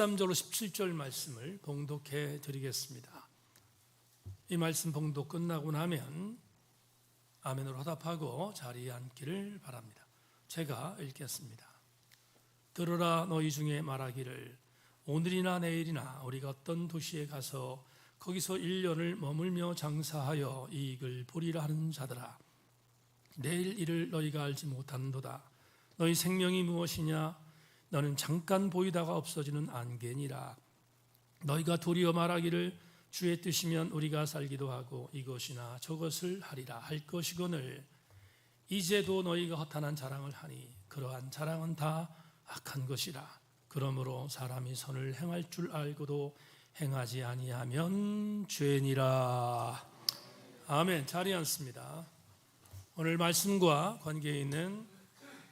13절로 17절 말씀을 봉독해 드리겠습니다. 이 말씀 봉독 끝나고 나면 아멘으로 화답하고 자리에 앉기를 바랍니다. 제가 읽겠습니다. 들으라, 너희 중에 말하기를 오늘이나 내일이나 우리가 어떤 도시에 가서 거기서 1년을 머물며 장사하여 이익을 보리라 하는 자들아, 내일 일을 너희가 알지 못한도다. 너희 생명이 무엇이냐? 너는 잠깐 보이다가 없어지는 안개니라. 너희가 도리어 말하기를 주의 뜻이면 우리가 살기도 하고 이것이나 저것을 하리라 할 것이거늘 이제도 너희가 허탄한 자랑을 하니 그러한 자랑은 다 악한 것이라. 그러므로 사람이 선을 행할 줄 알고도 행하지 아니하면 죄니라. 아멘. 자리에 앉습니다. 오늘 말씀과 관계에 있는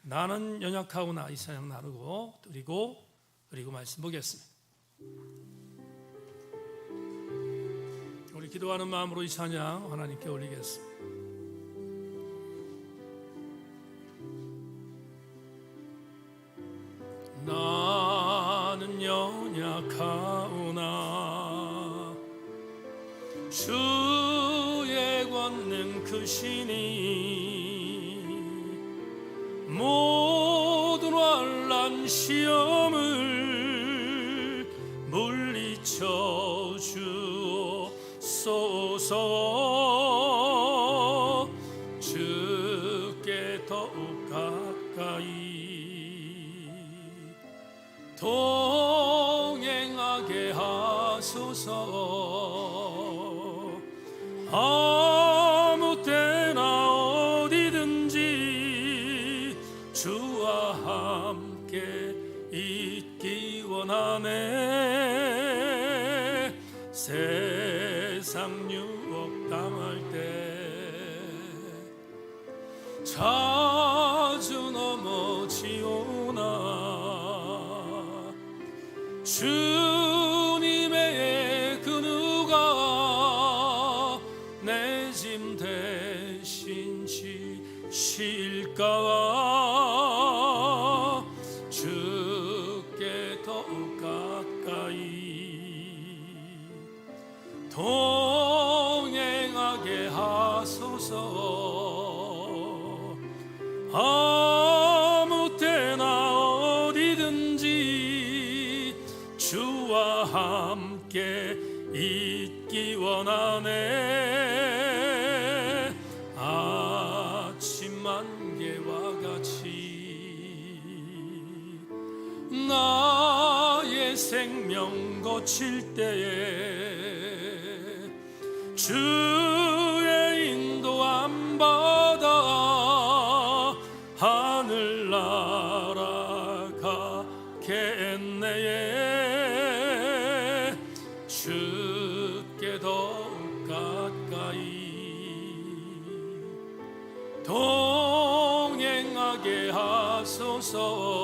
나는 연약하오나 이 사양 나누고 그리고 말씀 보겠습니다. 우리 기도하는 마음으로 이 찬양 하나님께 올리겠습니다. 나는 연약하오나 주의 권능 크시니 모든 환난 시험을 물리쳐 주옵소서. 주께 더욱 가까이 동행하게 하소서. 아무 때나 어디든지 주와 함께 있기 원하네. 세상 유혹 당할 때 자주 넘어지오나 주님의 그 누가 내 짐 대신 지실까. 주께 더욱 가까이 동행하게 하소서. 아무 때나 어디든지 주와 함께 있기 원하네. 아침 안개와 같이 나의 생명 거칠 때에 주의 인도함 받아 하늘 날아가겠네. 주께 더욱 가까이 동행하게 하소서.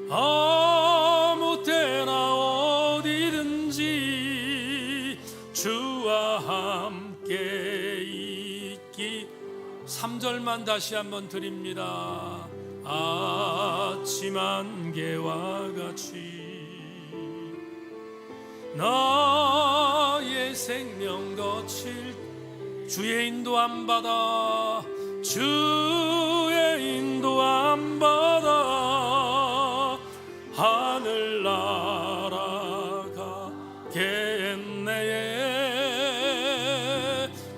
아무 때나 어디든지 주와 함께 있기. 3절만 다시 한번 드립니다. 아침 안개와 같이 나의 생명 거칠 주의 인도함 받아 주의 인도함 받아 하늘 날아가겠네.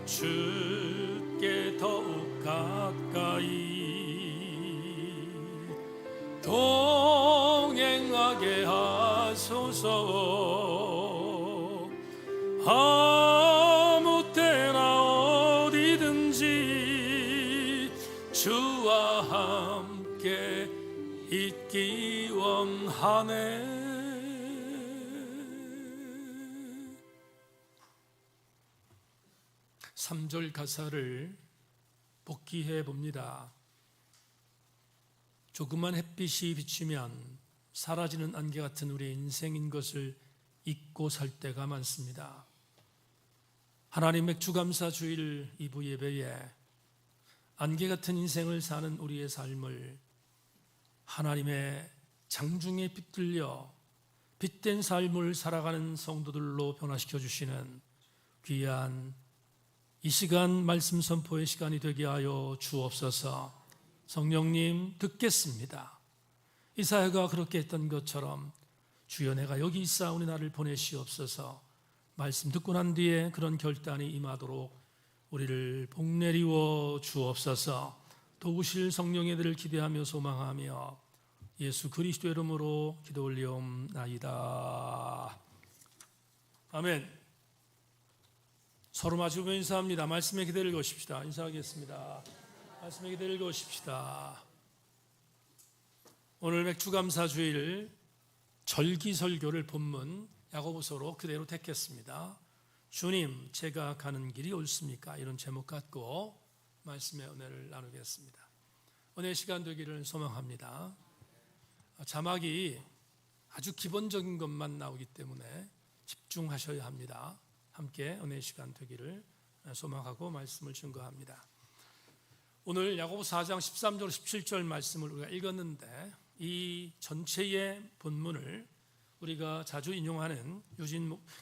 주께 더욱 가까이 동행하게 하소서. 아무 때나 어디든지 주와 함께 있기 원하네. 3절 가사를 복기해 봅니다. 조그만 햇빛이 비치면 사라지는 안개 같은 우리의 인생인 것을 잊고 살 때가 많습니다. 하나님의 주감사 주일 2부 예배에 안개 같은 인생을 사는 우리의 삶을 하나님의 장중에 빛들려 빛된 삶을 살아가는 성도들로 변화시켜 주시는 귀한 이 시간 말씀 선포의 시간이 되게 하여 주옵소서. 성령님, 듣겠습니다. 이사야가 그렇게 했던 것처럼 주여 내가 여기 있사오니 나를 보내시옵소서. 말씀 듣고 난 뒤에 그런 결단이 임하도록 우리를 복내리워 주옵소서. 도우실 성령의 들을 기대하며 소망하며 예수 그리스도 이름으로 기도 올리옵나이다. 아멘. 서로 마주보며 인사합니다. 말씀의 기대를 거십시다. 인사하겠습니다. 말씀의 기대를 거십시다. 오늘 맥주감사주일 절기설교를 본문 야고보서로 그대로 택했습니다. 주님, 제가 가는 길이 옳습니까? 이런 제목 갖고 말씀의 은혜를 나누겠습니다. 은혜의 시간 되기를 소망합니다. 자막이 아주 기본적인 것만 나오기 때문에 집중하셔야 합니다. 함께 은혜의 시간 되기를 소망하고 말씀을 증거합니다. 오늘 야고보 4장 13절 17절 말씀을 우리가 읽었는데 이 전체의 본문을 우리가 자주 인용하는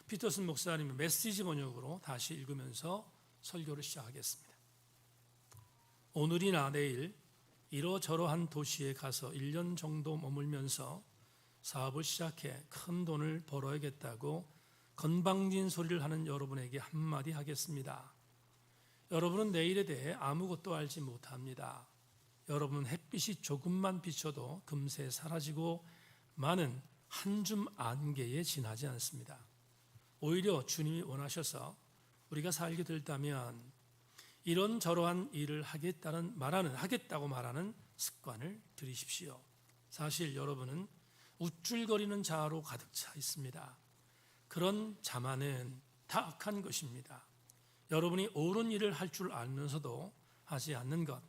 피터슨 목사님의 메시지 번역으로 다시 읽으면서 설교를 시작하겠습니다. 오늘이나 내일 이러저러한 도시에 가서 1년 정도 머물면서 사업을 시작해 큰 돈을 벌어야겠다고 건방진 소리를 하는 여러분에게 한마디 하겠습니다. 여러분은 내일에 대해 아무것도 알지 못합니다. 여러분은 햇빛이 조금만 비춰도 금세 사라지고 많은 한 줌 안개에 지나지 않습니다. 오히려 주님이 원하셔서 우리가 살게 된다면 이런저러한 일을 하겠다고 말하는 습관을 들이십시오. 사실 여러분은 우쭐거리는 자아로 가득 차 있습니다. 그런 자만은 다 악한 것입니다. 여러분이 옳은 일을 할 줄 알면서도 하지 않는 것,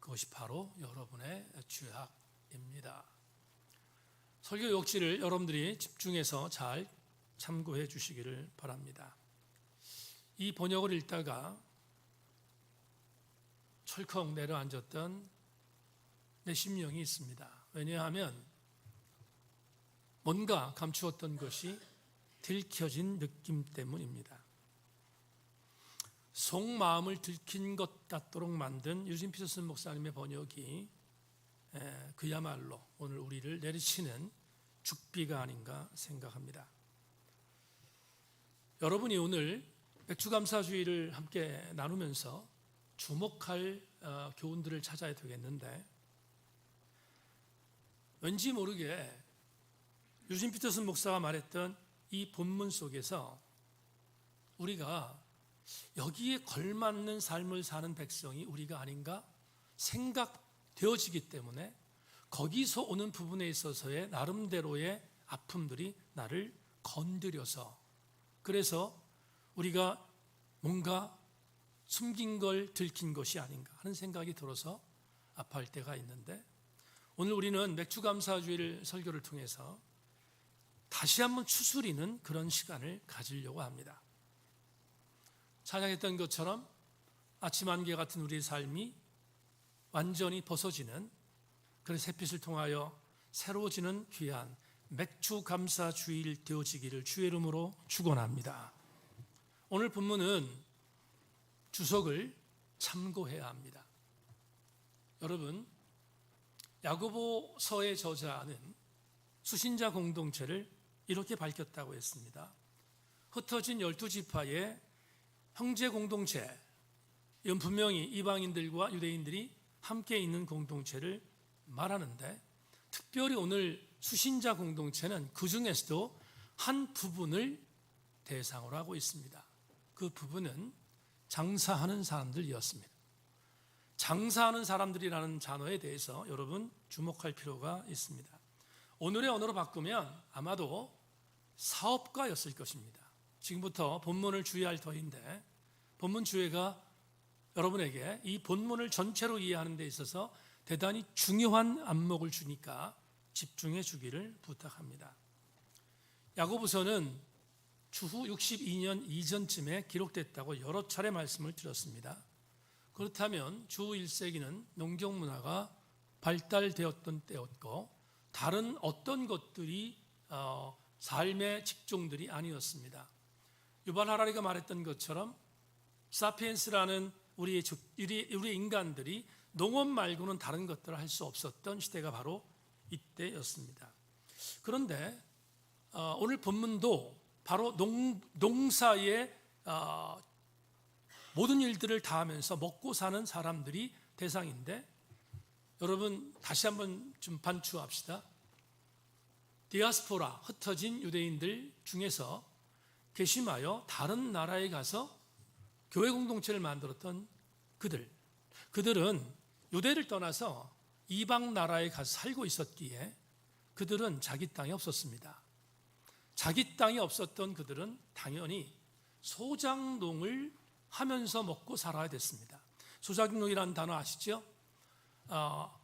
그것이 바로 여러분의 죄악입니다. 설교 욕지를 여러분들이 집중해서 잘 참고해 주시기를 바랍니다. 이 번역을 읽다가 철컥 내려앉았던 내 심령이 있습니다. 왜냐하면 뭔가 감추었던 것이 들켜진 느낌 때문입니다. 속마음을 들킨 것 같도록 만든 유진 피터슨 목사님의 번역이 그야말로 오늘 우리를 내리치는 죽비가 아닌가 생각합니다. 여러분이 오늘 맥주감사주의를 함께 나누면서 주목할 교훈들을 찾아야 되겠는데 왠지 모르게 유진 피터슨 목사가 말했던 이 본문 속에서 우리가 여기에 걸맞는 삶을 사는 백성이 우리가 아닌가 생각되어지기 때문에 거기서 오는 부분에 있어서의 나름대로의 아픔들이 나를 건드려서 그래서 우리가 뭔가 숨긴 걸 들킨 것이 아닌가 하는 생각이 들어서 아파할 때가 있는데 오늘 우리는 맥주감사주일 설교를 통해서 다시 한번 추스리는 그런 시간을 가지려고 합니다. 찬양했던 것처럼 아침 안개 같은 우리의 삶이 완전히 벗어지는 그런 햇빛을 통하여 새로워지는 귀한 맥주감사주일 되어지기를 주의 이름으로 축원합니다. 오늘 본문은 주석을 참고해야 합니다. 여러분, 야고보서의 저자는 수신자 공동체를 이렇게 밝혔다고 했습니다. 흩어진 12지파의 형제 공동체, 이건 분명히 이방인들과 유대인들이 함께 있는 공동체를 말하는데 특별히 오늘 수신자 공동체는 그 중에서도 한 부분을 대상으로 하고 있습니다. 그 부분은 장사하는 사람들이었습니다. 장사하는 사람들이라는 단어에 대해서 여러분 주목할 필요가 있습니다. 오늘의 언어로 바꾸면 아마도 사업가였을 것입니다. 지금부터 본문을 주의할 터인데 본문 주의가 여러분에게 이 본문을 전체로 이해하는 데 있어서 대단히 중요한 안목을 주니까 집중해 주기를 부탁합니다. 야고보서는 주후 62년 이전쯤에 기록됐다고 여러 차례 말씀을 드렸습니다. 그렇다면 주 1세기는 농경문화가 발달되었던 때였고 다른 어떤 것들이 삶의 직종들이 아니었습니다. 유발 하라리가 말했던 것처럼 사피엔스라는 우리 인간들이 농업 말고는 다른 것들을 할 수 없었던 시대가 바로 이때였습니다. 그런데 오늘 본문도 바로 농사의 모든 일들을 다 하면서 먹고 사는 사람들이 대상인데, 여러분 다시 한번 좀 반추합시다. 디아스포라, 흩어진 유대인들 중에서 개심하여 다른 나라에 가서 교회 공동체를 만들었던 그들은 유대를 떠나서 이방 나라에 가서 살고 있었기에 그들은 자기 땅이 없었습니다. 자기 땅이 없었던 그들은 당연히 소작농을 하면서 먹고 살아야 됐습니다. 소작농이라는 단어 아시죠?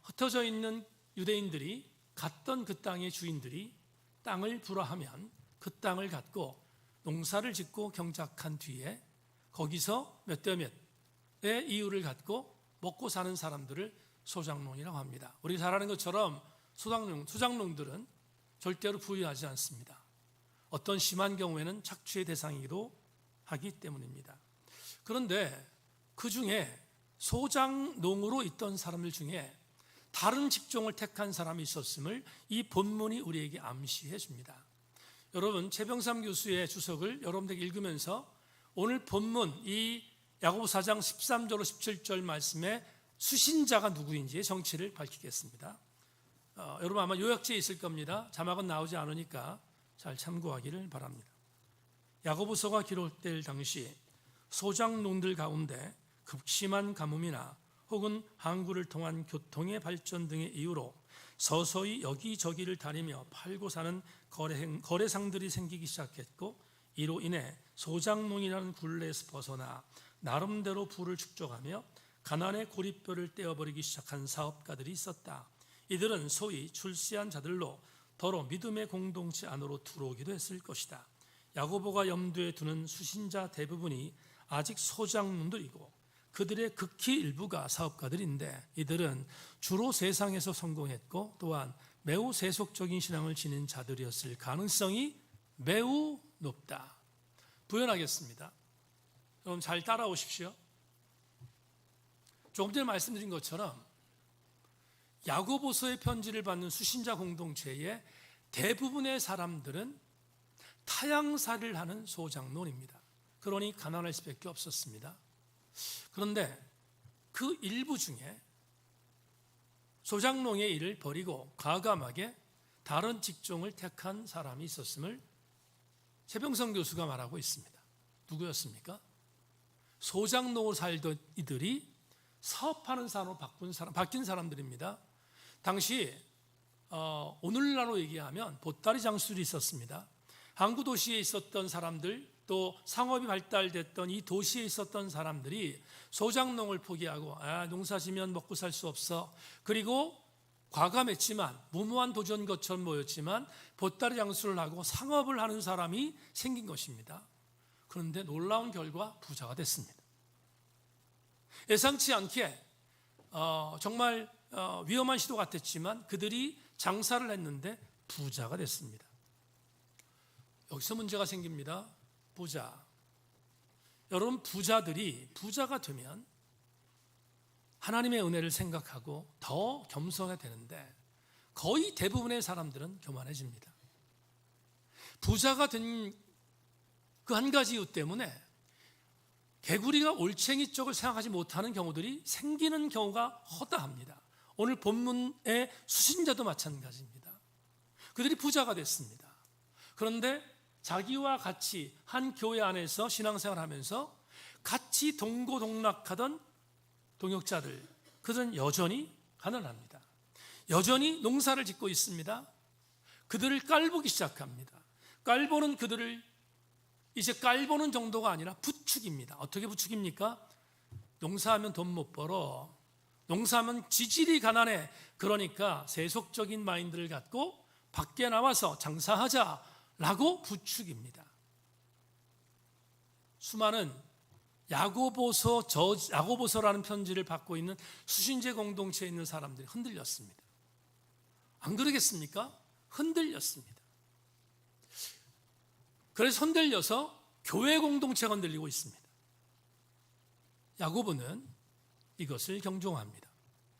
흩어져 있는 유대인들이 갔던 그 땅의 주인들이 땅을 불화하면 그 땅을 갖고 농사를 짓고 경작한 뒤에 거기서 몇 대 몇의 이유를 갖고 먹고 사는 사람들을 소작농이라고 합니다. 우리 잘 아는 것처럼 소작농들은 절대로 부유하지 않습니다. 어떤 심한 경우에는 착취의 대상이기도 하기 때문입니다. 그런데 그 중에 소작농으로 있던 사람들 중에 다른 직종을 택한 사람이 있었음을 이 본문이 우리에게 암시해 줍니다. 여러분, 최병삼 교수의 주석을 여러분들에게 읽으면서 오늘 본문 이 야고보 4장 13절로 17절 말씀에 수신자가 누구인지의 정체를 밝히겠습니다. 여러분 아마 요약지에 있을 겁니다. 자막은 나오지 않으니까 잘 참고하기를 바랍니다. 야고보서가 기록될 당시 소작농들 가운데 극심한 가뭄이나 혹은 항구를 통한 교통의 발전 등의 이유로 서서히 여기저기를 다니며 팔고 사는 거래상들이 생기기 시작했고, 이로 인해 소작농이라는 굴레에서 벗어나 나름대로 부를 축적하며 가난의 고립뼈를 떼어버리기 시작한 사업가들이 있었다. 이들은 소위 출세한 자들로 더러 믿음의 공동체 안으로 들어오기도 했을 것이다. 야고보가 염두에 두는 수신자 대부분이 아직 소작농들이고 그들의 극히 일부가 사업가들인데, 이들은 주로 세상에서 성공했고 또한 매우 세속적인 신앙을 지닌 자들이었을 가능성이 매우 높다. 부연하겠습니다. 여러분 잘 따라오십시오. 조금 전에 말씀드린 것처럼 야고보서의 편지를 받는 수신자 공동체의 대부분의 사람들은 타향살이를 하는 소작농입니다. 그러니 가난할 수밖에 없었습니다. 그런데 그 일부 중에 소작농의 일을 버리고 과감하게 다른 직종을 택한 사람이 있었음을 최병성 교수가 말하고 있습니다. 누구였습니까? 소작농으로 살던 이들이 사업하는 사람으로 바뀐 사람들입니다. 당시 오늘날로 얘기하면 보따리 장수들이 있었습니다. 항구 도시에 있었던 사람들, 또 상업이 발달됐던 이 도시에 있었던 사람들이 소작농을 포기하고 농사지면 먹고 살 수 없어. 그리고 과감했지만 무모한 도전 것처럼 보였지만 보따리 장수를 하고 상업을 하는 사람이 생긴 것입니다. 그런데 놀라운 결과 부자가 됐습니다. 예상치 않게 정말 위험한 시도 같았지만 그들이 장사를 했는데 부자가 됐습니다. 여기서 문제가 생깁니다. 부자. 여러분, 부자가 되면 하나님의 은혜를 생각하고 더 겸손해야 되는데 거의 대부분의 사람들은 교만해집니다. 부자가 된 그 한 가지 이유 때문에 개구리가 올챙이 쪽을 생각하지 못하는 경우들이 생기는 경우가 허다합니다. 오늘 본문의 수신자도 마찬가지입니다. 그들이 부자가 됐습니다. 그런데 자기와 같이 한 교회 안에서 신앙생활을 하면서 같이 동고동락하던 동역자들, 그들은 여전히 가난합니다. 여전히 농사를 짓고 있습니다. 그들을 깔보기 시작합니다. 깔보는 그들을 이제 깔보는 정도가 아니라 부축입니다. 어떻게 부축입니까? 농사하면 돈 못 벌어. 농사하면 지질이 가난해. 그러니까 세속적인 마인드를 갖고 밖에 나와서 장사하자라고 부축입니다. 수많은 야고보서라는 편지를 받고 있는 수신제 공동체에 있는 사람들이 흔들렸습니다. 안 그러겠습니까? 흔들렸습니다. 그래서 흔들려서 교회 공동체가 흔들리고 있습니다. 야고보는 이것을 경종합니다.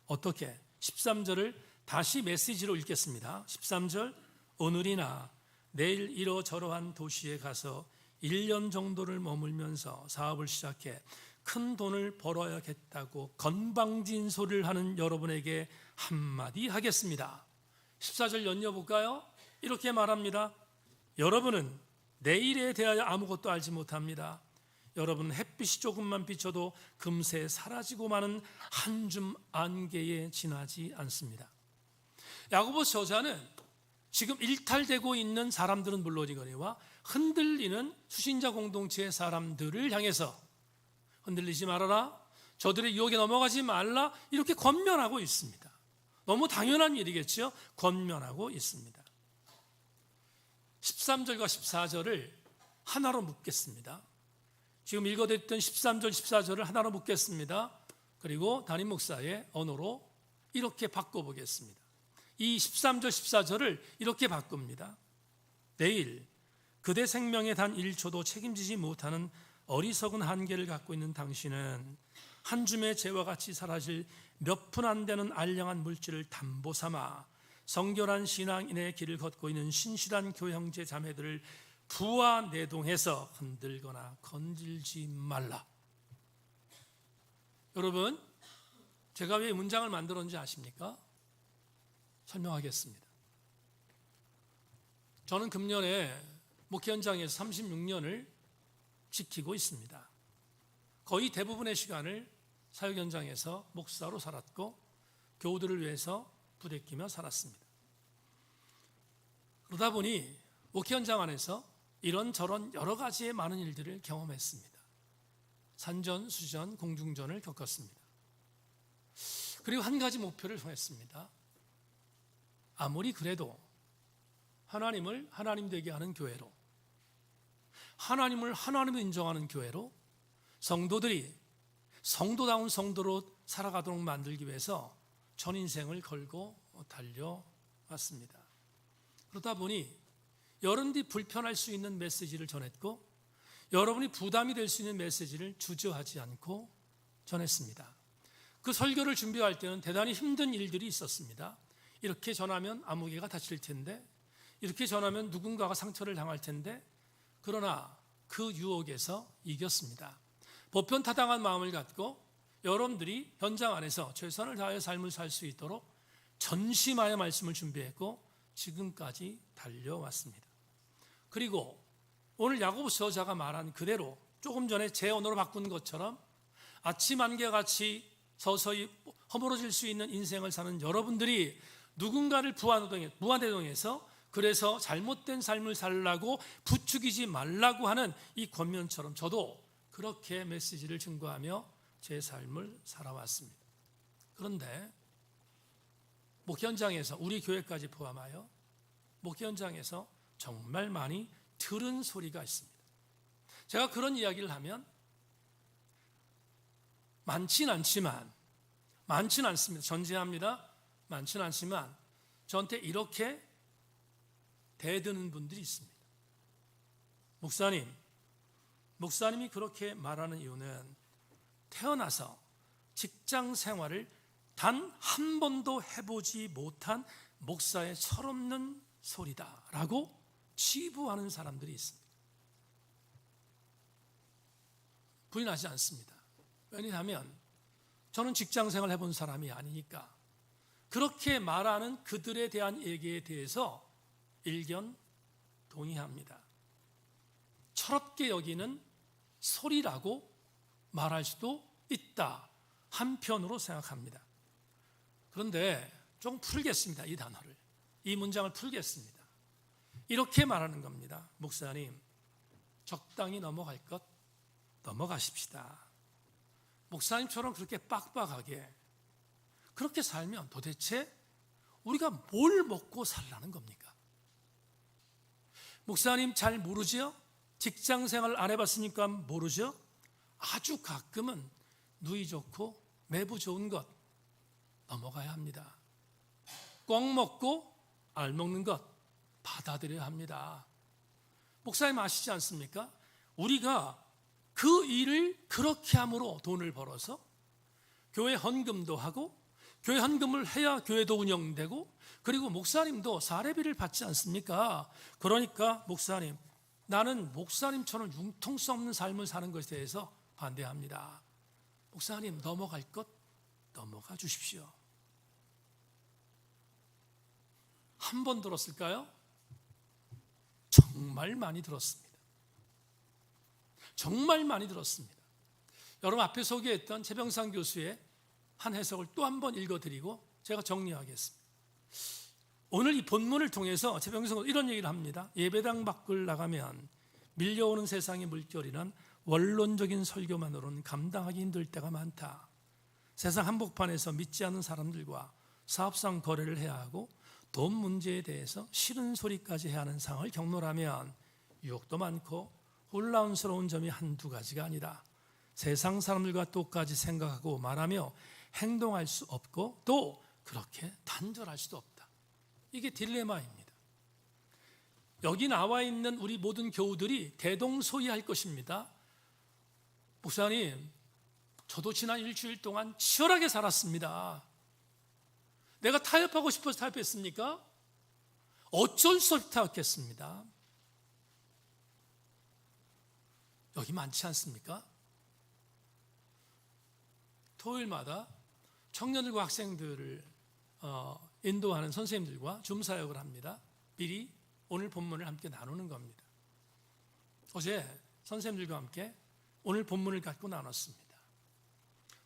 어떻게? 13절을 다시 메시지로 읽겠습니다. 13절, 오늘이나 내일 이러저러한 도시에 가서 1년 정도를 머물면서 사업을 시작해 큰 돈을 벌어야겠다고 건방진 소리를 하는 여러분에게 한마디 하겠습니다. 14절 연려볼까요? 이렇게 말합니다. 여러분은 내일에 대하여 아무것도 알지 못합니다. 여러분 햇빛이 조금만 비쳐도 금세 사라지고 마는 한 줌 안개에 지나지 않습니다. 야고보 저자는 지금 일탈되고 있는 사람들은 물론이거니와 흔들리는 수신자 공동체의 사람들을 향해서 흔들리지 말아라, 저들의 유혹에 넘어가지 말라, 이렇게 권면하고 있습니다. 너무 당연한 일이겠죠? 권면하고 있습니다. 13절과 14절을 하나로 묶겠습니다. 지금 읽어드렸던 13절, 14절을 하나로 묶겠습니다. 그리고 담임 목사의 언어로 이렇게 바꿔보겠습니다. 이 13절, 14절을 이렇게 바꿉니다. 내일 그대 생명에 단 1초도 책임지지 못하는 어리석은 한계를 갖고 있는 당신은 한 줌의 재와 같이 사라질 몇 푼 안 되는 알량한 물질을 담보 삼아 성결한 신앙인의 길을 걷고 있는 신실한 교회 형제 자매들을 부와 내동해서 흔들거나 건질지 말라. 여러분, 제가 왜 문장을 만들었는지 아십니까? 설명하겠습니다. 저는 금년에 목회 현장에서 36년을 지키고 있습니다. 거의 대부분의 시간을 사역 현장에서 목사로 살았고 교우들을 위해서 부대끼며 살았습니다. 그러다 보니 목회 현장 안에서 이런저런 여러 가지의 많은 일들을 경험했습니다. 산전, 수전, 공중전을 겪었습니다. 그리고 한 가지 목표를 정했습니다. 아무리 그래도 하나님을 하나님 되게 하는 교회로, 하나님을 하나님으로 인정하는 교회로 성도들이 성도다운 성도로 살아가도록 만들기 위해서 전 인생을 걸고 달려왔습니다. 그러다 보니 여러분들이 불편할 수 있는 메시지를 전했고 여러분이 부담이 될 수 있는 메시지를 주저하지 않고 전했습니다. 그 설교를 준비할 때는 대단히 힘든 일들이 있었습니다. 이렇게 전하면 아무개가 다칠 텐데, 이렇게 전하면 누군가가 상처를 당할 텐데, 그러나 그 유혹에서 이겼습니다. 보편타당한 마음을 갖고 여러분들이 현장 안에서 최선을 다하여 삶을 살 수 있도록 전심하여 말씀을 준비했고 지금까지 달려왔습니다. 그리고 오늘 야고보서 저자가 말한 그대로 조금 전에 제 언어로 바꾼 것처럼 아침 안개같이 서서히 허물어질 수 있는 인생을 사는 여러분들이 누군가를 무한대동해서 그래서 잘못된 삶을 살라고 부추기지 말라고 하는 이 권면처럼 저도 그렇게 메시지를 증거하며 제 삶을 살아왔습니다. 그런데 목회 현장에서 우리 교회까지 포함하여 목회 현장에서 정말 많이 들은 소리가 있습니다. 제가 그런 이야기를 하면 많진 않습니다. 전제합니다. 많진 않지만 저한테 이렇게 대드는 분들이 있습니다. 목사님이 그렇게 말하는 이유는 태어나서 직장 생활을 단 한 번도 해보지 못한 목사의 철없는 소리다라고 치부하는 사람들이 있습니다. 부인하지 않습니다. 왜냐하면 저는 직장 생활을 해본 사람이 아니니까 그렇게 말하는 그들에 대한 얘기에 대해서 일견 동의합니다. 철없게 여기는 소리라고 말할 수도 있다, 한편으로 생각합니다. 그런데 좀 풀겠습니다. 이 단어를, 이 문장을 풀겠습니다. 이렇게 말하는 겁니다. 목사님, 적당히 넘어갈 것 넘어가십시다. 목사님처럼 그렇게 빡빡하게 그렇게 살면 도대체 우리가 뭘 먹고 살라는 겁니까? 목사님 잘 모르죠? 직장 생활 안 해봤으니까 모르죠? 아주 가끔은 누이 좋고 매부 좋은 것 넘어가야 합니다. 꼭 먹고 알먹는 것 받아들여야 합니다. 목사님 아시지 않습니까? 우리가 그 일을 그렇게 함으로 돈을 벌어서 교회 헌금도 하고, 교회 헌금을 해야 교회도 운영되고, 그리고 목사님도 사례비를 받지 않습니까? 그러니까 목사님, 나는 목사님처럼 융통성 없는 삶을 사는 것에 대해서 반대합니다. 목사님, 넘어갈 것 넘어가 주십시오. 한 번 들었을까요? 정말 많이 들었습니다. 정말 많이 들었습니다. 여러분 앞에 소개했던 최병상 교수의 한 해석을 또 한 번 읽어드리고 제가 정리하겠습니다. 오늘 이 본문을 통해서 최병상 교수는 이런 얘기를 합니다. 예배당 밖을 나가면 밀려오는 세상의 물결이란 원론적인 설교만으로는 감당하기 힘들 때가 많다. 세상 한복판에서 믿지 않는 사람들과 사업상 거래를 해야 하고 돈 문제에 대해서 싫은 소리까지 해야 하는 상황을 경로라면 유혹도 많고 혼란스러운 점이 한두 가지가 아니라 세상 사람들과 똑같이 생각하고 말하며 행동할 수 없고 또 그렇게 단절할 수도 없다. 이게 딜레마입니다. 여기 나와 있는 우리 모든 교우들이 대동소이할 것입니다. 목사님, 저도 지난 일주일 동안 치열하게 살았습니다. 내가 타협하고 싶어서 타협했습니까? 어쩔 수 없이 타협했습니다. 여기 많지 않습니까? 토요일마다 청년들과 학생들을 인도하는 선생님들과 줌 사역을 합니다. 미리 오늘 본문을 함께 나누는 겁니다. 어제 선생님들과 함께 오늘 본문을 갖고 나눴습니다.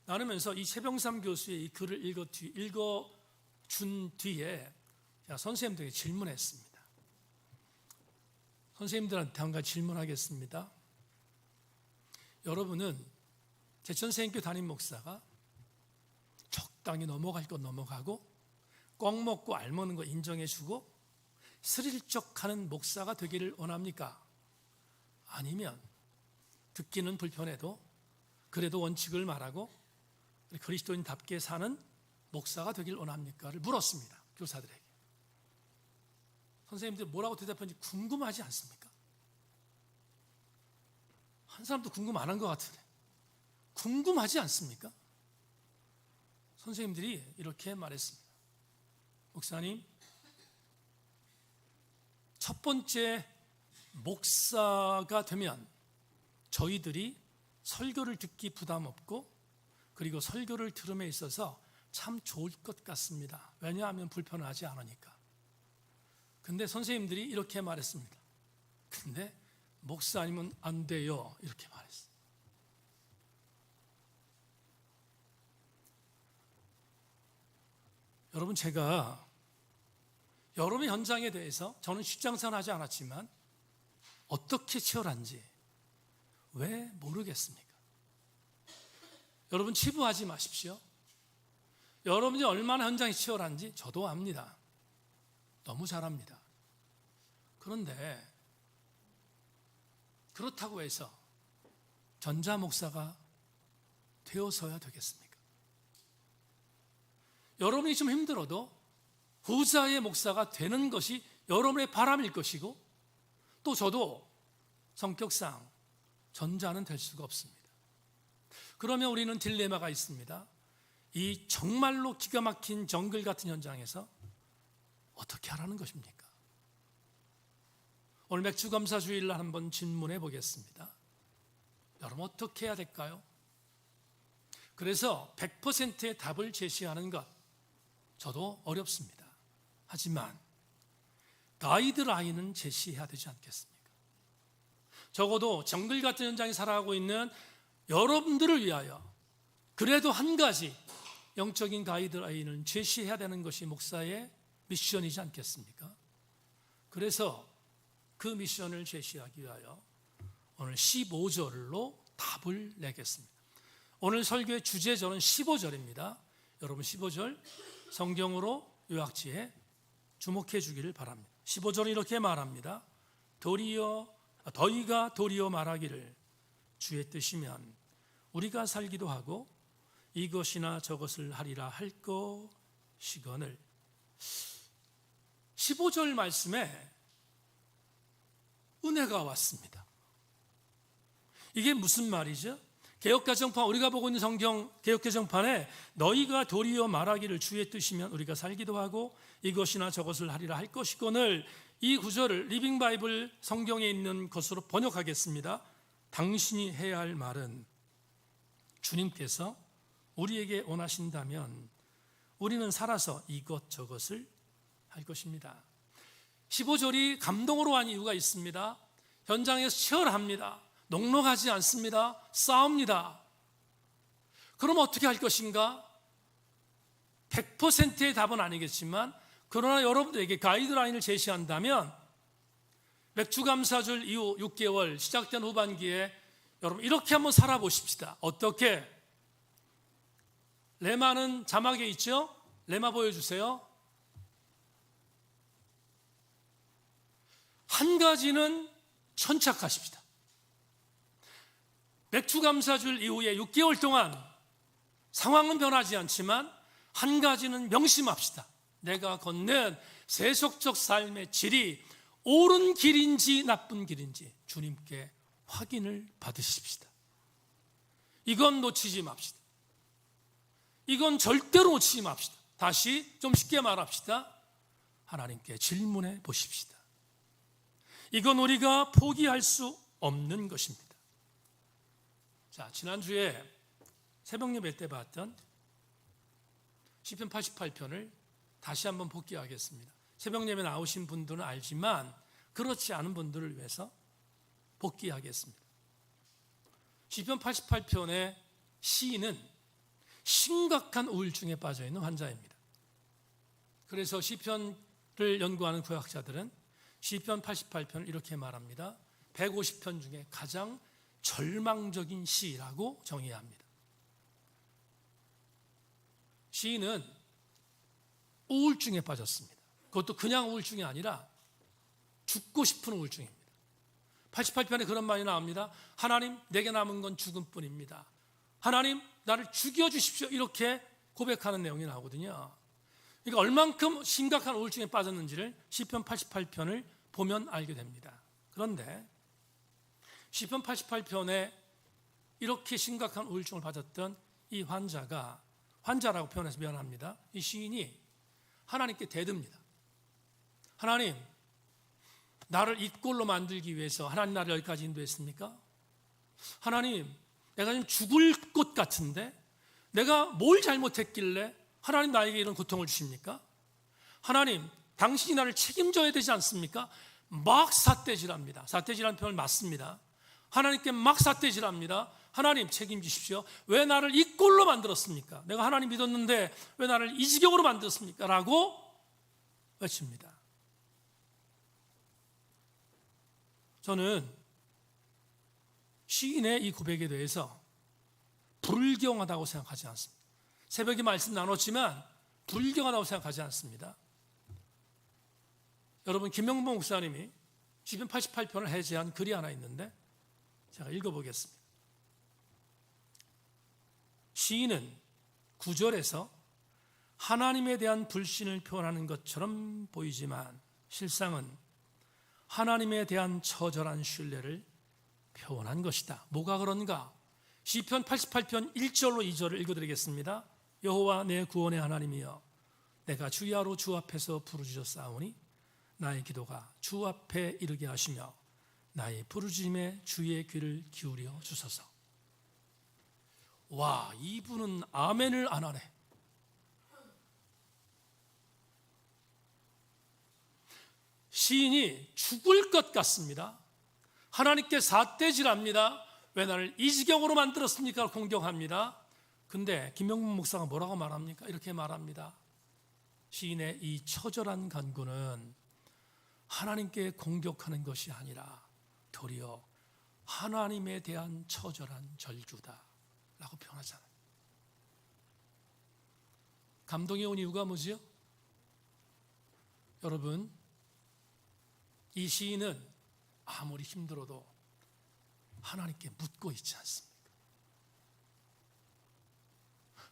나누면서 이 최병삼 교수의 이 글을 읽어준 뒤에 제가 선생님들에게 질문했습니다. 선생님들한테 한 가지 질문하겠습니다. 여러분은 제천생교 담임 목사가 적당히 넘어갈 것 넘어가고 꽉 먹고 알먹는 거 인정해주고 스릴적하는 목사가 되기를 원합니까? 아니면 듣기는 불편해도 그래도 원칙을 말하고 그리스도인답게 사는 목사가 되길 원합니까?를 물었습니다. 교사들에게. 선생님들 뭐라고 대답하는지 궁금하지 않습니까? 한 사람도 궁금 안 한 것 같은데 궁금하지 않습니까? 선생님들이 이렇게 말했습니다. 목사님, 첫 번째 목사가 되면 저희들이 설교를 듣기 부담 없고 그리고 설교를 들음에 있어서 참 좋을 것 같습니다. 왜냐하면 불편하지 않으니까. 근데 선생님들이 이렇게 말했습니다. 근데 목사님은 안 돼요. 이렇게 말했어요. 여러분, 제가 여러분의 현장에 대해서 저는 직장생활 하지 않았지만 어떻게 치열한지 왜 모르겠습니까? 여러분 치부하지 마십시오. 여러분이 얼마나 현장이 치열한지 저도 압니다. 너무 잘 압니다. 그런데 그렇다고 해서 전자 목사가 되어서야 되겠습니까? 여러분이 좀 힘들어도 후자의 목사가 되는 것이 여러분의 바람일 것이고 또 저도 성격상 전자는 될 수가 없습니다. 그러면 우리는 딜레마가 있습니다. 이 정말로 기가 막힌 정글 같은 현장에서 어떻게 하라는 것입니까? 오늘 맥주감사 주일날 한번 질문해 보겠습니다. 여러분 어떻게 해야 될까요? 그래서 100%의 답을 제시하는 것 저도 어렵습니다. 하지만 가이드라인은 제시해야 되지 않겠습니까? 적어도 정글 같은 현장에 살아가고 있는 여러분들을 위하여 그래도 한 가지 영적인 가이드라인을 제시해야 되는 것이 목사의 미션이지 않겠습니까? 그래서 그 미션을 제시하기 위하여 오늘 15절로 답을 내겠습니다. 오늘 설교의 주제절은 15절입니다. 여러분 15절 성경으로 요약지에 주목해 주기를 바랍니다. 15절은 이렇게 말합니다. 더희가 도리어 말하기를 주의 뜻이면 우리가 살기도 하고 이것이나 저것을 하리라 할 것이거늘. 15절 말씀에 은혜가 왔습니다. 이게 무슨 말이죠? 개역개정판, 우리가 보고 있는 성경 개역개정판에 너희가 도리어 말하기를 주의 뜻이면 우리가 살기도 하고 이것이나 저것을 하리라 할 것이거늘, 이 구절을 리빙 바이블 성경에 있는 것으로 번역하겠습니다. 당신이 해야 할 말은, 주님께서 우리에게 원하신다면 우리는 살아서 이것저것을 할 것입니다. 15절이 감동으로 한 이유가 있습니다. 현장에서 치열합니다. 녹록하지 않습니다. 싸웁니다. 그럼 어떻게 할 것인가? 100%의 답은 아니겠지만, 그러나 여러분들에게 가이드라인을 제시한다면, 맥주감사절 이후 6개월 시작된 후반기에 여러분 이렇게 한번 살아보십시다. 어떻게? 레마는 자막에 있죠? 레마 보여주세요. 한 가지는 천착하십시다. 맥주감사절 이후에 6개월 동안 상황은 변하지 않지만 한 가지는 명심합시다. 내가 걷는 세속적 삶의 질이 옳은 길인지 나쁜 길인지 주님께 확인을 받으십시다. 이건 놓치지 맙시다. 이건 절대로 놓치지 맙시다. 다시 좀 쉽게 말합시다. 하나님께 질문해 보십시다. 이건 우리가 포기할 수 없는 것입니다. 자, 지난주에 새벽 예배 때 봤던 시편 88편을 다시 한번 복기하겠습니다. 새벽 예배 나오신 분들은 알지만 그렇지 않은 분들을 위해서 복기하겠습니다. 시편 88편의 시인은 심각한 우울증에 빠져 있는 환자입니다. 그래서 시편을 연구하는 구약자들은 시편 88편을 이렇게 말합니다. 150편 중에 가장 절망적인 시라고 정의합니다. 시인은 우울증에 빠졌습니다. 그것도 그냥 우울증이 아니라 죽고 싶은 우울증입니다. 88편에 그런 말이 나옵니다. 하나님, 내게 남은 건 죽음뿐입니다. 하나님, 나를 죽여주십시오. 이렇게 고백하는 내용이 나오거든요. 그러니까 얼만큼 심각한 우울증에 빠졌는지를 시편 88편을 보면 알게 됩니다. 그런데 시편 88편에 이렇게 심각한 우울증을 받았던 이 환자가, 환자라고 표현해서 미안합니다. 이 시인이 하나님께 대듭니다. 하나님, 나를 이 꼴로 만들기 위해서 하나님 나를 여기까지 인도했습니까? 하나님, 내가 지금 죽을 것 같은데 내가 뭘 잘못했길래 하나님 나에게 이런 고통을 주십니까? 하나님, 당신이 나를 책임져야 되지 않습니까? 막 삿대질합니다. 삿대질하는 표현을 맞습니다. 하나님께 막 삿대질합니다. 하나님, 책임지십시오. 왜 나를 이 꼴로 만들었습니까? 내가 하나님 믿었는데 왜 나를 이 지경으로 만들었습니까? 라고 외칩니다. 저는 시인의 이 고백에 대해서 불경하다고 생각하지 않습니다. 새벽에 말씀 나눴지만 불경하다고 생각하지 않습니다. 여러분, 김명봉 목사님이 시편 88편을 해제한 글이 하나 있는데 제가 읽어보겠습니다. 시인은 9절에서 하나님에 대한 불신을 표현하는 것처럼 보이지만 실상은 하나님에 대한 처절한 신뢰를 표현한 것이다. 뭐가 그런가? 시편 88편 1절로 2절을 읽어드리겠습니다. 여호와 내 구원의 하나님이여, 내가 주야로 주 앞에서 부르짖었사오니 나의 기도가 주 앞에 이르게 하시며 나의 부르짖음에 주의 귀를 기울여 주소서. 와, 이분은 아멘을 안 하네. 시인이 죽을 것 같습니다. 하나님께 삿대질합니다. 왜 나를 이 지경으로 만들었습니까? 공경합니다. 근데 김명문 목사가 뭐라고 말합니까? 이렇게 말합니다. 시인의 이 처절한 간구는 하나님께 공격하는 것이 아니라 도리어 하나님에 대한 처절한 절규다 라고 표현하잖아요. 감동이 온 이유가 뭐지요? 여러분, 이 시인은 아무리 힘들어도 하나님께 묻고 있지 않습니까?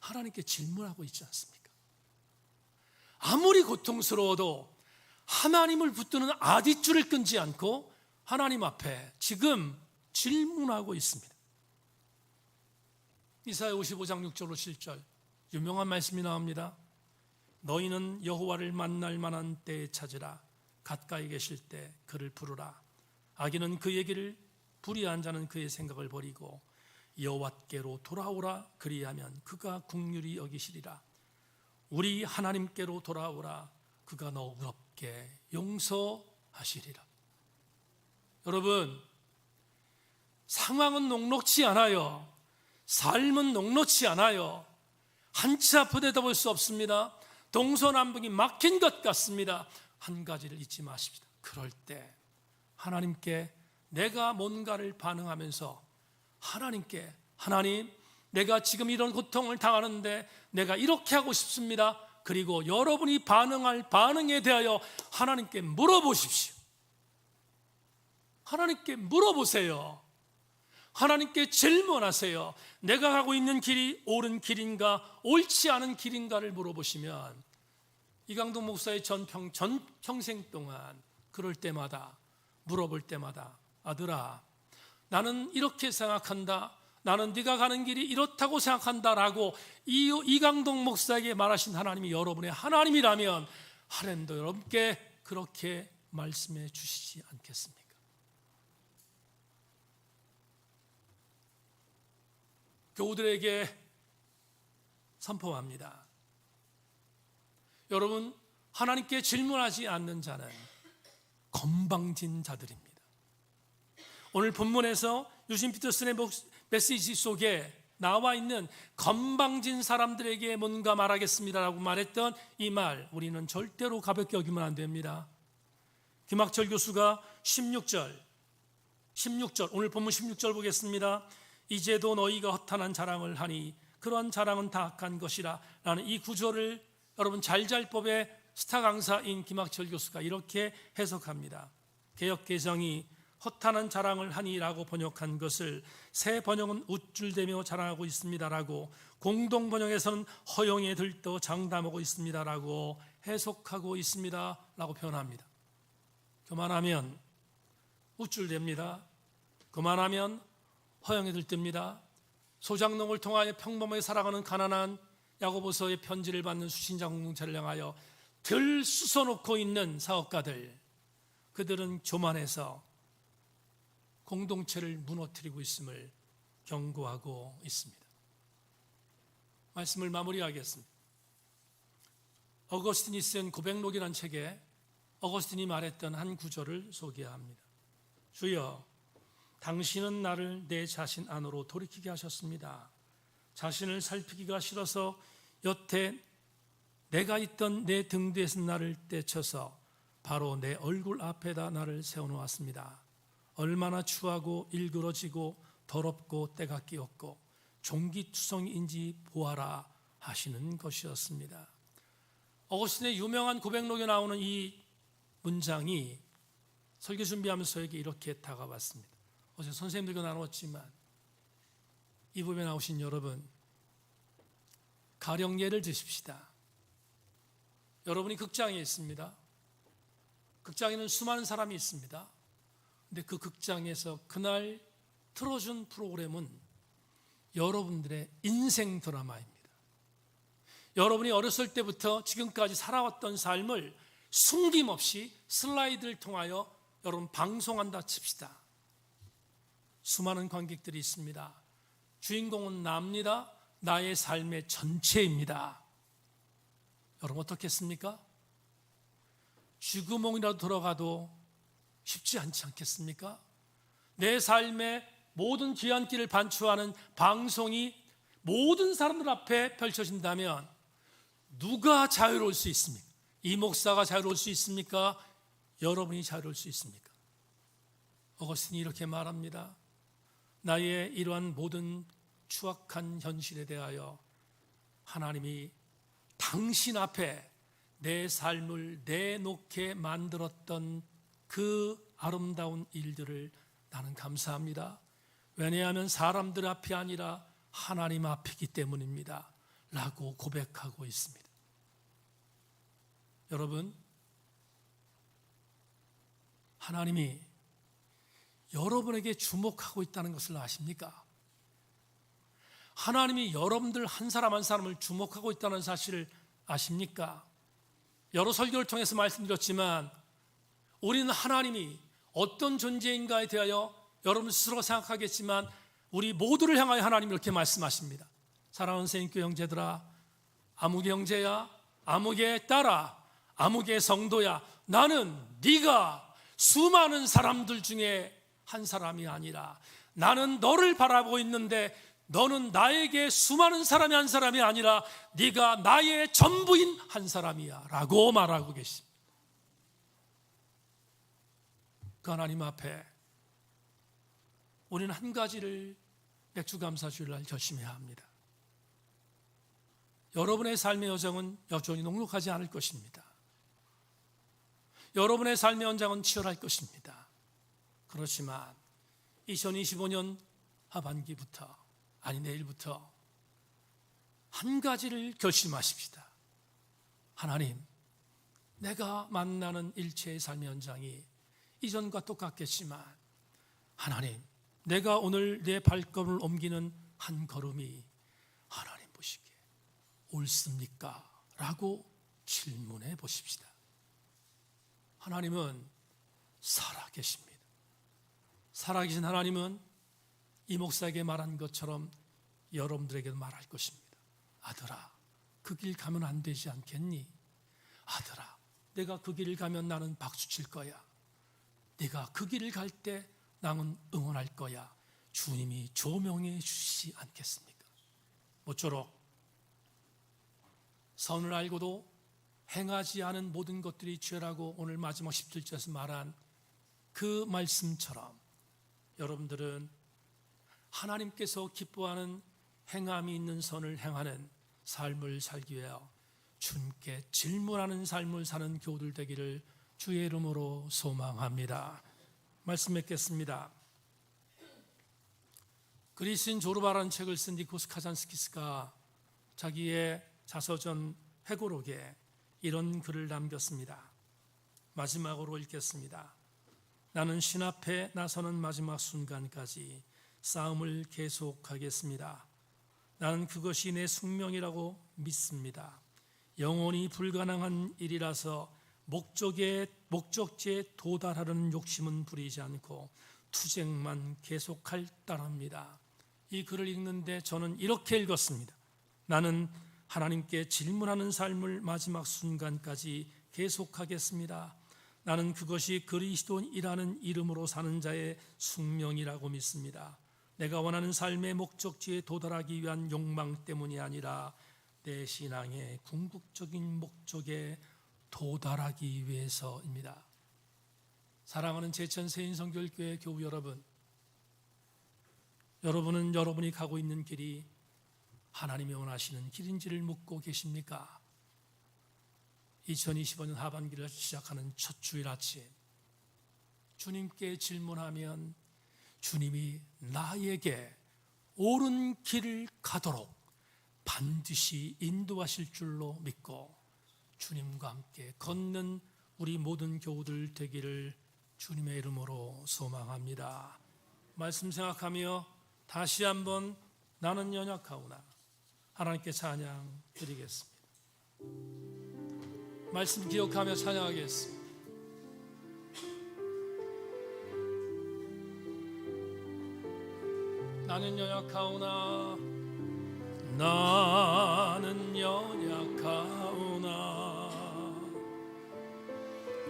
하나님께 질문하고 있지 않습니까? 아무리 고통스러워도 하나님을 붙드는 아디줄을 끊지 않고 하나님 앞에 지금 질문하고 있습니다. 이사야 55장 6절로 7절 유명한 말씀이 나옵니다. 너희는 여호와를 만날 만한 때에 찾으라. 가까이 계실 때 그를 부르라. 악인은 그 얘기를 불의한 자는 그의 생각을 버리고 여호와께로 돌아오라. 그리하면 그가 긍휼히 여기시리라. 우리 하나님께로 돌아오라. 그가 너그럽게 용서하시리라. 여러분, 상황은 녹록지 않아요. 삶은 녹록지 않아요. 한치 앞을 내다볼 수 없습니다. 동서남북이 막힌 것 같습니다. 한 가지를 잊지 마십시다. 그럴 때 하나님께 내가 뭔가를 반응하면서 하나님께, 하나님, 내가 지금 이런 고통을 당하는데 내가 이렇게 하고 싶습니다. 그리고 여러분이 반응할 반응에 대하여 하나님께 물어보십시오. 하나님께 물어보세요. 하나님께 질문하세요. 내가 가고 있는 길이 옳은 길인가 옳지 않은 길인가를 물어보시면 이강동 목사의 전 평생 동안 그럴 때마다 물어볼 때마다 아들아, 나는 이렇게 생각한다. 나는 네가 가는 길이 이렇다고 생각한다라고 이강동 목사에게 말하신 하나님이 여러분의 하나님이라면 하나님도 여러분께 그렇게 말씀해 주시지 않겠습니까? 교우들에게 선포합니다. 여러분, 하나님께 질문하지 않는 자는 건방진 자들입니다. 오늘 본문에서 유진 피터슨의 메시지 속에 나와 있는 건방진 사람들에게 뭔가 말하겠습니다라고 말했던 이 말, 우리는 절대로 가볍게 여기면 안 됩니다. 김학철 교수가 16절 오늘 본문 16절 보겠습니다. 이제도 너희가 허탄한 자랑을 하니 그러한 자랑은 다 악한 것이라 라는 이 구절을 여러분 잘잘법의 스타 강사인 김학철 교수가 이렇게 해석합니다. 개역개정이 허탄한 자랑을 하니라고 번역한 것을 새 번역은 우쭐대며 자랑하고 있습니다라고, 공동번역에서는 허영에 들떠 장담하고 있습니다라고 해석하고 있습니다라고 표현합니다. 교만하면 우쭐댑니다. 그만하면 허영에 들뜹니다. 소장농을 통하여 평범하게 살아가는 가난한 야고보서의 편지를 받는 수신자 공동체를 향하여 들 쑤셔놓고 있는 사업가들, 그들은 교만해서 공동체를 무너뜨리고 있음을 경고하고 있습니다. 말씀을 마무리하겠습니다. 어거스틴이 쓴 고백록이라는 책에 어거스틴이 말했던 한 구절을 소개합니다. 주여, 당신은 나를 내 자신 안으로 돌이키게 하셨습니다. 자신을 살피기가 싫어서 여태 내가 있던 내 등 뒤에서 나를 떼쳐서 바로 내 얼굴 앞에다 나를 세워놓았습니다. 얼마나 추하고 일그러지고 더럽고 때가 끼었고 종기투성이인지 보아라 하시는 것이었습니다. 어거스틴의 유명한 고백록에 나오는 이 문장이 설교 준비하면서 저에게 이렇게 다가왔습니다. 어제 선생님들과 나눴지만 이 부분에 나오신 여러분, 가령 예를 드십시다. 여러분이 극장에 있습니다. 극장에는 수많은 사람이 있습니다. 근데 그 극장에서 그날 틀어준 프로그램은 여러분들의 인생 드라마입니다. 여러분이 어렸을 때부터 지금까지 살아왔던 삶을 숨김없이 슬라이드를 통하여 여러분 방송한다 칩시다. 수많은 관객들이 있습니다. 주인공은 나입니다. 나의 삶의 전체입니다. 여러분 어떻겠습니까? 쥐구멍이라도 들어가도 쉽지 않지 않겠습니까? 내 삶의 모든 귀한 길을 반추하는 방송이 모든 사람들 앞에 펼쳐진다면 누가 자유로울 수 있습니까? 이 목사가 자유로울 수 있습니까? 여러분이 자유로울 수 있습니까? 어거스틴이 이렇게 말합니다. 나의 이러한 모든 추악한 현실에 대하여 하나님이 당신 앞에 내 삶을 내놓게 만들었던 그 아름다운 일들을 나는 감사합니다. 왜냐하면 사람들 앞이 아니라 하나님 앞이기 때문입니다 라고 고백하고 있습니다. 여러분, 하나님이 여러분에게 주목하고 있다는 것을 아십니까? 하나님이 여러분들 한 사람 한 사람을 주목하고 있다는 사실을 아십니까? 여러 설교를 통해서 말씀드렸지만 우리는 하나님이 어떤 존재인가에 대하여 여러분 스스로 생각하겠지만 우리 모두를 향하여 하나님이 이렇게 말씀하십니다. 사랑하는 선생님께 형제들아, 아무개 형제야, 아무개 딸아, 아무개 성도야, 나는 네가 수많은 사람들 중에 한 사람이 아니라 나는 너를 바라보고 있는데 너는 나에게 수많은 사람이 한 사람이 아니라 네가 나의 전부인 한 사람이야 라고 말하고 계십니다. 그 하나님 앞에 우리는 한 가지를 맥주감사주일날 결심해야 합니다. 여러분의 삶의 여정은 여전히 녹록하지 않을 것입니다. 여러분의 삶의 연장은 치열할 것입니다. 그렇지만 2025년 하반기부터, 아니 내일부터 한 가지를 결심하십시다. 하나님, 내가 만나는 일체의 삶의 현장이 이전과 똑같겠지만 하나님, 내가 오늘 내 발걸음을 옮기는 한 걸음이 하나님 보시기에 옳습니까? 라고 질문해 보십시다. 하나님은 살아계십니다. 살아계신 하나님은 이 목사에게 말한 것처럼 여러분들에게도 말할 것입니다. 아들아, 그 길 가면 안 되지 않겠니? 아들아, 내가 그 길을 가면 나는 박수 칠 거야. 네가 그 길을 갈 때 나는 응원할 거야. 주님이 조명해 주시지 않겠습니까? 모쪼록 선을 알고도 행하지 않은 모든 것들이 죄라고 오늘 마지막 17절에서 말한 그 말씀처럼 여러분들은 하나님께서 기뻐하는 행함이 있는 선을 행하는 삶을 살기 위하여 주님께 질문하는 삶을 사는 교우들 되기를 주의 이름으로 소망합니다. 말씀 맺겠습니다. 그리스인 조르바라는 책을 쓴 니코스 카잔스키스가 자기의 자서전 회고록에 이런 글을 남겼습니다. 마지막으로 읽겠습니다. 나는 신 앞에 나서는 마지막 순간까지 싸움을 계속하겠습니다. 나는 그것이 내 숙명이라고 믿습니다. 영원히 불가능한 일이라서 목적지에 도달하려는 욕심은 부리지 않고 투쟁만 계속할 따릅니다. 이 글을 읽는데 저는 이렇게 읽었습니다. 나는 하나님께 질문하는 삶을 마지막 순간까지 계속하겠습니다. 나는 그것이 그리스도인이라는 이름으로 사는 자의 숙명이라고 믿습니다. 내가 원하는 삶의 목적지에 도달하기 위한 욕망 때문이 아니라 내 신앙의 궁극적인 목적에 도달하기 위해서입니다. 사랑하는 제천 세인성교회교회 교우 여러분, 여러분은 여러분이 가고 있는 길이 하나님이 원하시는 길인지를 묻고 계십니까? 2025년 하반기를 시작하는 첫 주일 아침, 주님께 질문하면 주님이 나에게 옳은 길을 가도록 반드시 인도하실 줄로 믿고 주님과 함께 걷는 우리 모든 교우들 되기를 주님의 이름으로 소망합니다. 말씀 생각하며 다시 한번 나는 연약하오나 하나님께 찬양 드리겠습니다. 말씀 기억하며 찬양하겠습니다. 나는 연약하오나 나는 연약하오나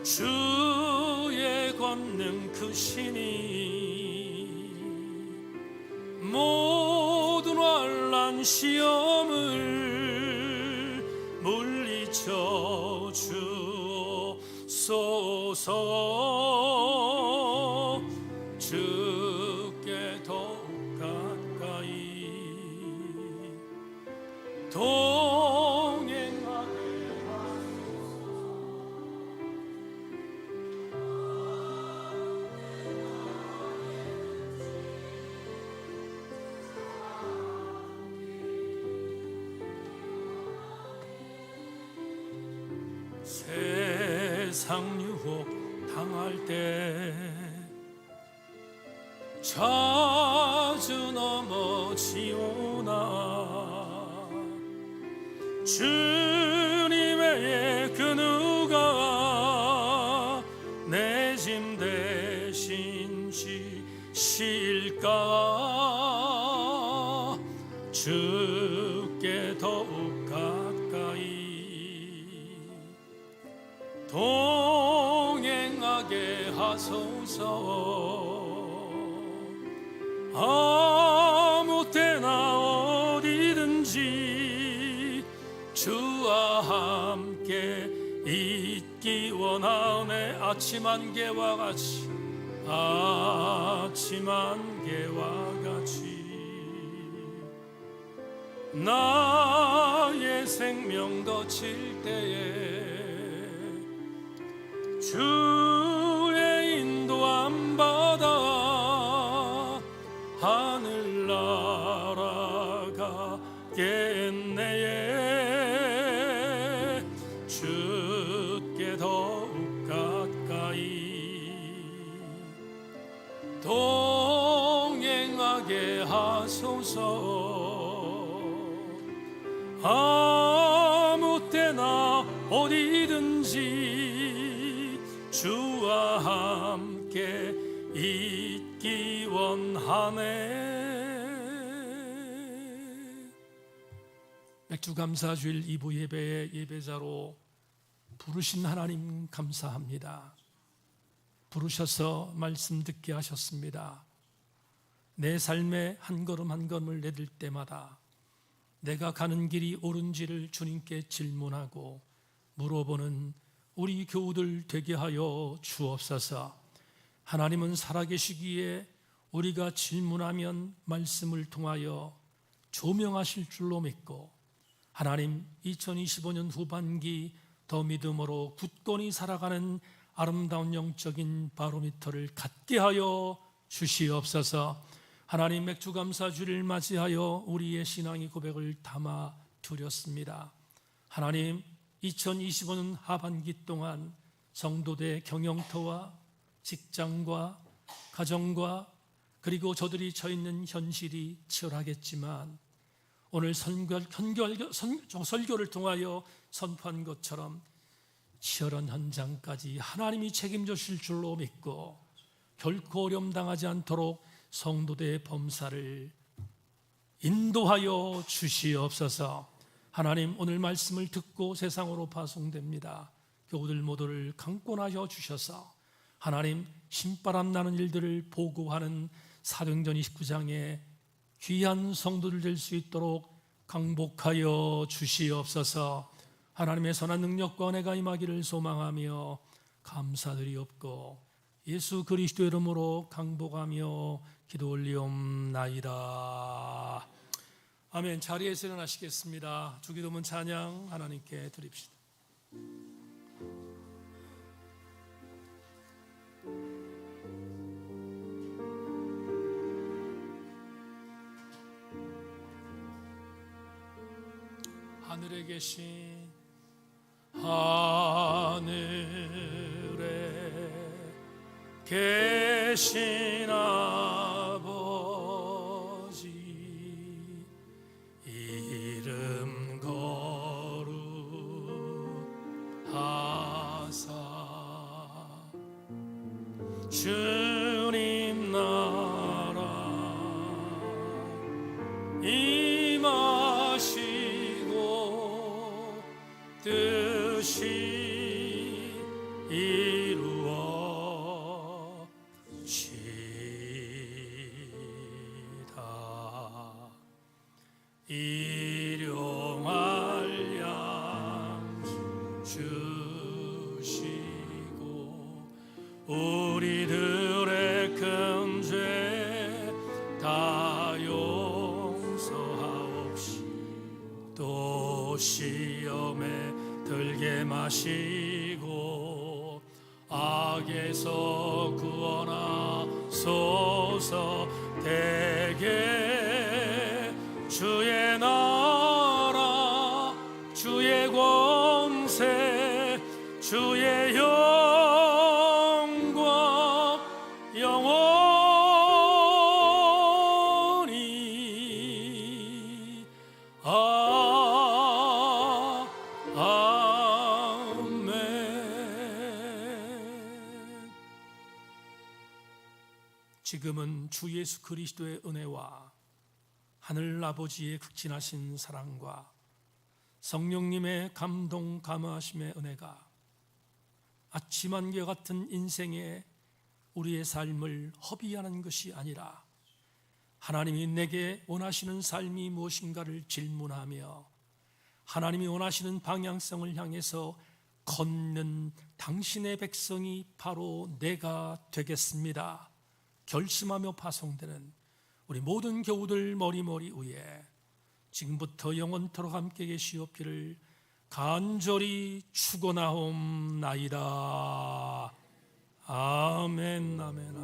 주의 권능 크시니 모든 환난 시험을 물리쳐 주소서. 주께 더 가까이 동행하게 세상 유혹 당할 때 자주 넘어지오나 주님 외에 그 누가 내 짐 대신 지실까 주께 더욱 가까이 동행하게 하소서. 아무 때나 어디든지 주와 함께 있기 원하네. 아침 안개와 같이 아침 안개와 같이 나의 생명 거칠 때에 주의 인도함 받아 하늘 날아가겠네. 주께 더욱 가까이 동행하게 하소서. 아무 때나 어디든지 주와 함께 있기 원하네. 맥주감사주일 2부 예배의 예배자로 부르신 하나님 감사합니다. 부르셔서 말씀 듣게 하셨습니다. 내 삶의 한 걸음 한 걸음을 내딜 때마다 내가 가는 길이 옳은지를 주님께 질문하고 물어보는 우리 교우들 되게 하여 주옵소서. 하나님은 살아계시기에 우리가 질문하면 말씀을 통하여 조명하실 줄로 믿고 하나님 2025년 후반기 더 믿음으로 굳건히 살아가는 아름다운 영적인 바로미터를 갖게 하여 주시옵소서. 하나님 맥주감사주를 맞이하여 우리의 신앙의 고백을 담아 드렸습니다. 하나님 2025년 하반기 동안 성도대 경영터와 직장과 가정과 그리고 저들이 처해 있는 현실이 치열하겠지만 오늘 설교를 통하여 선포한 것처럼 치열한 현장까지 하나님이 책임져 주실 줄로 믿고 결코 어려움 당하지 않도록 성도대의 범사를 인도하여 주시옵소서. 하나님 오늘 말씀을 듣고 세상으로 파송됩니다. 교우들 모두를 강권하여 주셔서 하나님 신바람 나는 일들을 보고하는 사도행전 29장의 귀한 성도들 될 수 있도록 강복하여 주시옵소서. 하나님의 선한 능력과 은혜가 임하기를 소망하며 감사드리옵고 예수 그리스도 이름으로 강복하며 기도 올리옵나이다. 아멘. 자리에서 일어나시겠습니다. 주기도문 찬양 하나님께 드립시다. 하늘에 계신 계신 아버지 이름 거룩하사 주님 나라 임하시고 뜻이 일용할 양 주시고 우리들의 큰 죄 다 용서하옵시 또 시험에 들게 마시고 악에서 구원하소서. 대개 주의 나라 주의 권세 주의 영광 영원히 지금은 주 예수 그리스도의 은혜와 하늘 아버지의 극진하신 사랑과 성령님의 감동 감화하심의 은혜가 아침 안개 같은 인생에 우리의 삶을 허비하는 것이 아니라 하나님이 내게 원하시는 삶이 무엇인가를 질문하며 하나님이 원하시는 방향성을 향해서 걷는 당신의 백성이 바로 내가 되겠습니다 결심하며 파송되는 우리 모든 교우들 머리머리 위에 지금부터 영원토록 함께 계시옵기를 간절히 축원하옵나이다. 아멘, 아멘, 아멘.